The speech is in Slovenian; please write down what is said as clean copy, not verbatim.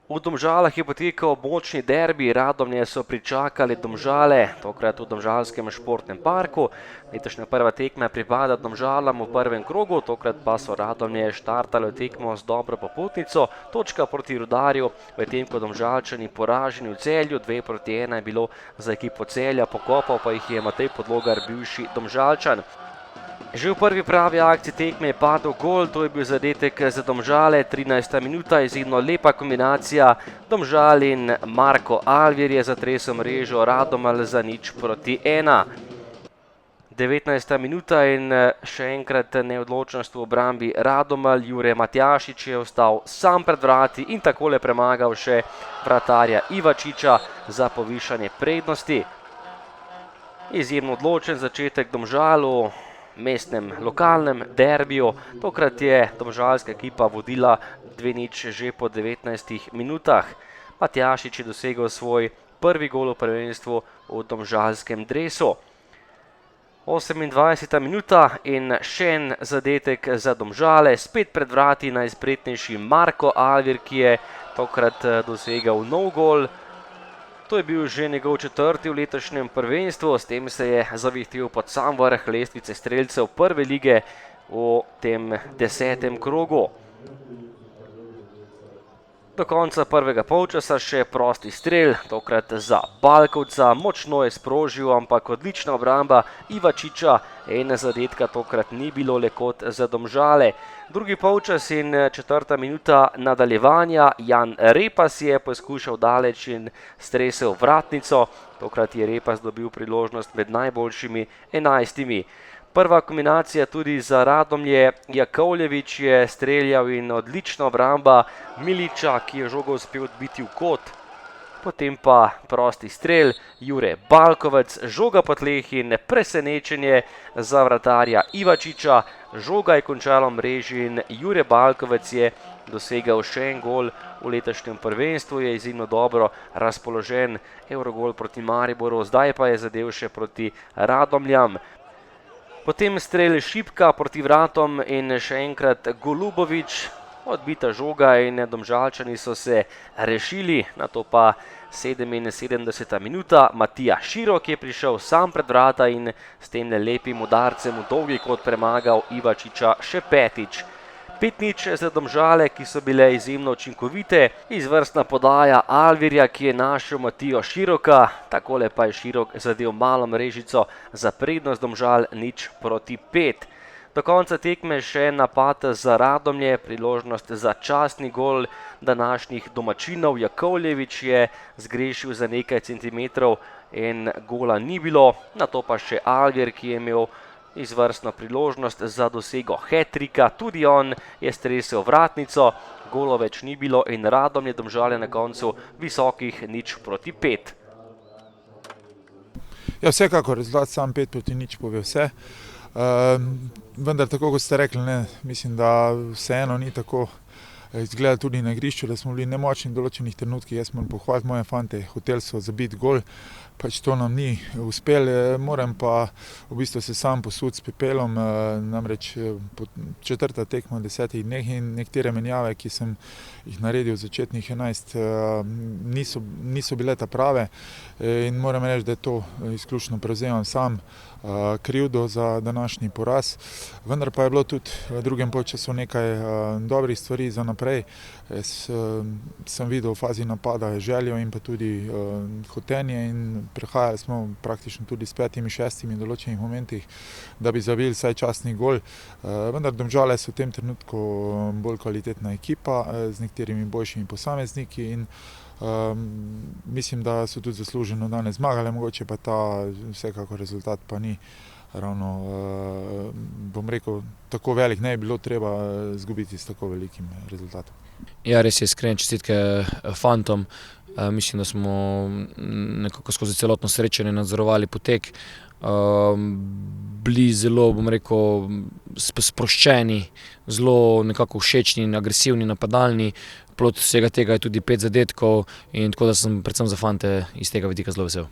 V Domžalah je potekal močni derbi, Radomlje so pričakali Domžale, tokrat v domžalskem športnem parku. Letošnja prva tekma pripada Domžalam v prvem krogu, tokrat pa so Radomlje štartali tekmo z dobro popotnico, točka proti Rudarju, medtem ko Domžalčani poraženi v Celju, 2-1 je bilo za ekipo Celja, pokopal pa jih je Matej Podlogar, bivši Domžalčan. Že v prvi pravi akciji tekme je padel gol, to je bil zadetek za Domžale, 13. minuta, izjemno lepa kombinacija. Domžal in Marko Alvir je zatresel mrežo Radomelj za 0-1. 19. minuta in še enkrat neodločnost v obrambi Radomelj, Jure Matjašič je ostal sam pred vrati in takole premagal še vratarja Ivačiča za povišanje prednosti. Izjemno odločen začetek Domžalu, mestnem lokalnem derbiju. Tokrat je domžalska ekipa vodila 2-0 že po 19 minutah. Matjašič je dosegel svoj prvi gol v prvenstvu v domžalskem dresu. 28. minuta in še en zadetek za Domžale, spet pred vrati najspretnejši Marko Alvir, ki je tokrat dosegal nov gol. To je bil že njegov četrti v letošnjem prvenstvu, s tem se je zavihtel pod sam vrh lestvice strelcev prve lige v tem 10. krogu. Do konca prvega polčasa še prosti strel, tokrat za Balkovca, močno je sprožil, ampak odlična obramba Ivačiča in zadetka tokrat ni bilo le kot za Domžale. Drugi polčas in 4. minuta nadaljevanja, Jan Repas je poskušal daleč in stresel vratnico, tokrat je Repas dobil priložnost med najboljšimi 11. Prva kombinacija tudi za Radomlje, Jakovljević je streljal in odlična obramba Miliča, ki je žogo uspel odbiti v kot. Potem pa prosti strel, Jure Balkovec, žoga po tleh in presenečenje za vratarja Ivačiča. Žoga je končala v mreži in Jure Balkovec je dosegal še en gol v letošnjem prvenstvu, je izjemno dobro razpoložen. Evrogol proti Mariboru, zdaj pa je zadel še proti Radomljam. Potem strel Šipka proti vratom in še enkrat Golubović, odbita žoga in Domžalčani so se rešili, nato pa 77. minuta, Matija Širok je prišel sam pred vrata in s tem lepim udarcem v dolgi kot premagal Ivačiča še petič. 5-0 za Domžale, ki so bile izjemno učinkovite, izvrstna podaja Alvirja, ki je našel Matijo Široka, takole pa je Širok zadel malo mrežico za prednost Domžal 0-5. Do konca tekme še napad za Radomlje, priložnost za častni gol današnjih domačinov. Jakovljević je zgrešil za nekaj centimetrov in gola ni bilo, nato pa še Alvir, ki je imel izvrstno priložnost za dosego hat-trika, tudi on je stresel vratnico, golov več ni bilo in Radomlje Domžale na koncu visokih 0-5. Ja, vsekakor rezultat sam 5-0 pove vse. Vendar tako kot ste rekli, mislim, da vseeno ni tako izgleda tudi na igrišču, da smo bili nemočni v določenih trenutkih. Jaz moram pohvaliti moje fante, hoteli so zabiti gol, pač to nam ni uspelo. Moram pa v bistvu se sam posuditi s pepelom, namreč četrta tekma v 10 dneh in nekatere menjave, ki sem jih naredil v začetnih 11, niso bile ta prave in moram reči, da je to izključno prevzemam sam krivdo za današnji poraz. Vendar pa je bilo tudi v drugem polčasu nekaj dobrih stvari za naprej. Jaz sem videl v fazi napada željo in pa tudi hotenje in prehajali smo praktično tudi s 5-6 v določenih momentih, da bi zabili vsaj častni gol. Vendar Domžale so v tem trenutku bolj kvalitetna ekipa z nekaterimi boljšimi posamezniki in mislim, da so tudi zasluženo danes zmagali, mogoče pa ta vsekakor rezultat pa ni ravno, bom rekel, tako velik, ne je bilo treba izgubiti s tako velikim rezultatom. Ja, res je, iskrene čestitke fantom. Mislim, da smo nekako skozi celotno srečanje nadzorovali potek. Bili zelo, bom rekel, sproščeni, zelo nekako všečni in agresivni, napadalni. Plod vsega tega je tudi 5 zadetkov in tako da sem predvsem za fante iz tega vidika zelo vesel.